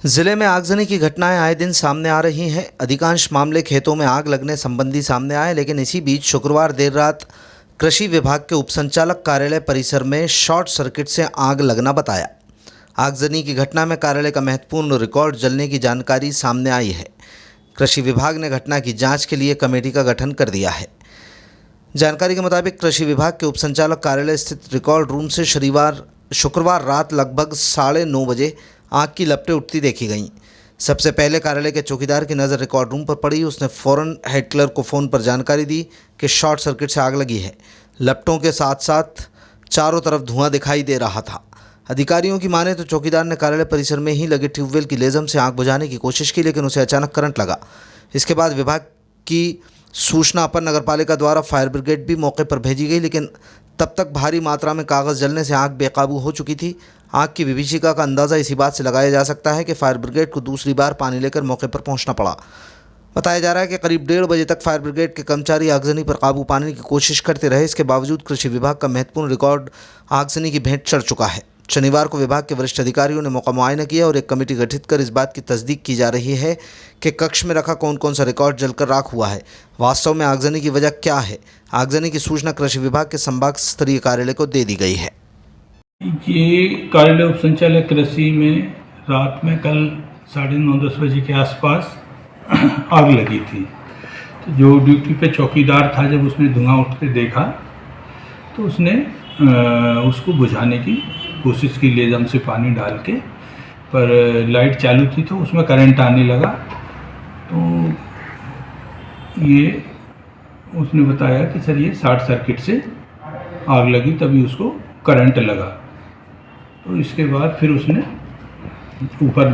जिले में आगजनी की घटनाएं आए दिन सामने आ रही हैं। अधिकांश मामले खेतों में आग लगने संबंधी सामने आए, लेकिन इसी बीच शुक्रवार देर रात कृषि विभाग के उपसंचालक कार्यालय परिसर में शॉर्ट सर्किट से आग लगना बताया। आगजनी की घटना में कार्यालय का महत्वपूर्ण रिकॉर्ड जलने की जानकारी सामने आई है। कृषि विभाग ने घटना की जाँच के लिए कमेटी का गठन कर दिया है। जानकारी के मुताबिक कृषि विभाग के उपसंचालक कार्यालय स्थित रिकॉर्ड रूम से शुक्रवार रात लगभग 9:30 बजे आग की लपटें उठती देखी गईं। सबसे पहले कार्यालय के चौकीदार की नज़र रिकॉर्ड रूम पर पड़ी। उसने फौरन हेड क्लर्क को फ़ोन पर जानकारी दी कि शॉर्ट सर्किट से आग लगी है। लपटों के साथ साथ चारों तरफ धुआं दिखाई दे रहा था। अधिकारियों की माने तो चौकीदार ने कार्यालय परिसर में ही लगे ट्यूबवेल की लेज़म से आग बुझाने की कोशिश की, लेकिन उसे अचानक करंट लगा। इसके बाद विभाग की सूचना अपर नगरपालिका द्वारा फायर ब्रिगेड भी मौके पर भेजी गई, लेकिन तब तक भारी मात्रा में कागज़ जलने से आग बेकाबू हो चुकी थी। आग की विभीषिका का अंदाज़ा इसी बात से लगाया जा सकता है कि फायर ब्रिगेड को दूसरी बार पानी लेकर मौके पर पहुंचना पड़ा। बताया जा रहा है कि करीब 1:30 बजे तक फायर ब्रिगेड के कर्मचारी आगजनी पर काबू पाने की कोशिश करते रहे। इसके बावजूद कृषि विभाग का महत्वपूर्ण रिकॉर्ड आगजनी की भेंट चढ़ चुका है। शनिवार को विभाग के वरिष्ठ अधिकारियों ने मौका मुआयना किया और एक कमेटी गठित कर इस बात की तस्दीक की जा रही है कि कक्ष में रखा कौन कौन सा रिकॉर्ड जलकर राख हुआ है। वास्तव में आगजनी की वजह क्या है? आगजनी की सूचना कृषि विभाग के संभाग स्तरीय कार्यालय को दे दी गई है। ये कार्यालय उप संचालक कृषि में रात में कल 9:30-10 बजे के आसपास आग लगी थी। तो जो ड्यूटी पे चौकीदार था, जब उसने धुआं उठते देखा तो उसने उसको बुझाने की कोशिश की लेज़म से पानी डाल के, पर लाइट चालू थी तो उसमें करंट आने लगा। तो ये उसने बताया कि सर ये शॉर्ट सर्किट से आग लगी, तभी उसको करंट लगा। तो इसके बाद फिर उसने ऊपर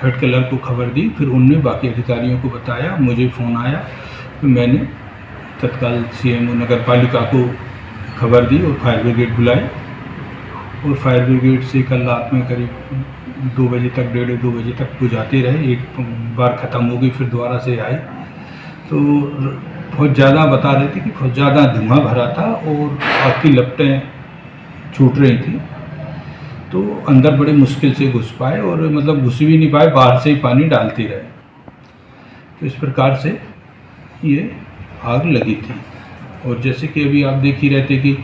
हेड क्लर्क को खबर दी, फिर उनने बाकी अधिकारियों को बताया। मुझे फ़ोन आया, फिर मैंने तत्काल सीएमओ नगरपालिका को खबर दी और फायर ब्रिगेड बुलाए। और फायर ब्रिगेड से कल रात में करीब 2 बजे तक, 1:30-2 बजे तक बुझाते रहे। एक बार ख़त्म हो गई, फिर दोबारा से आई तो बहुत ज़्यादा बता रहे थे कि बहुत ज़्यादा धुआं भरा था और आग की लपटें छूट रही थी। तो अंदर बड़े मुश्किल से घुस पाए और मतलब घुस भी नहीं पाए, बाहर से ही पानी डालते रहे। तो इस प्रकार से ये आग लगी थी। और जैसे कि अभी आप देख ही रहे थे कि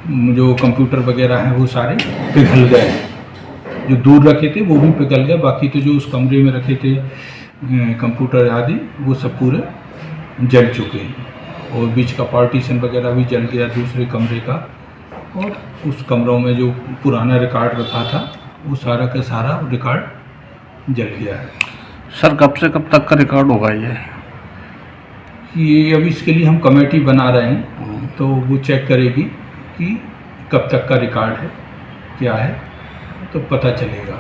जो कंप्यूटर वगैरह हैं वो सारे पिघल गए। जो दूर रखे थे वो भी पिघल गए, बाकी तो जो उस कमरे में रखे थे कंप्यूटर आदि वो सब पूरे जल चुके हैं। और बीच का पार्टीशन वगैरह भी जल गया दूसरे कमरे का। और उस कमरों में जो पुराना रिकॉर्ड रखा था वो सारा का सारा रिकॉर्ड जल गया है। सर कब से कब तक का रिकॉर्ड होगा ये अभी इसके लिए हम कमेटी बना रहे हैं, तो वो चेक करेगी कि कब तक का रिकॉर्ड है, क्या है, तो पता चलेगा।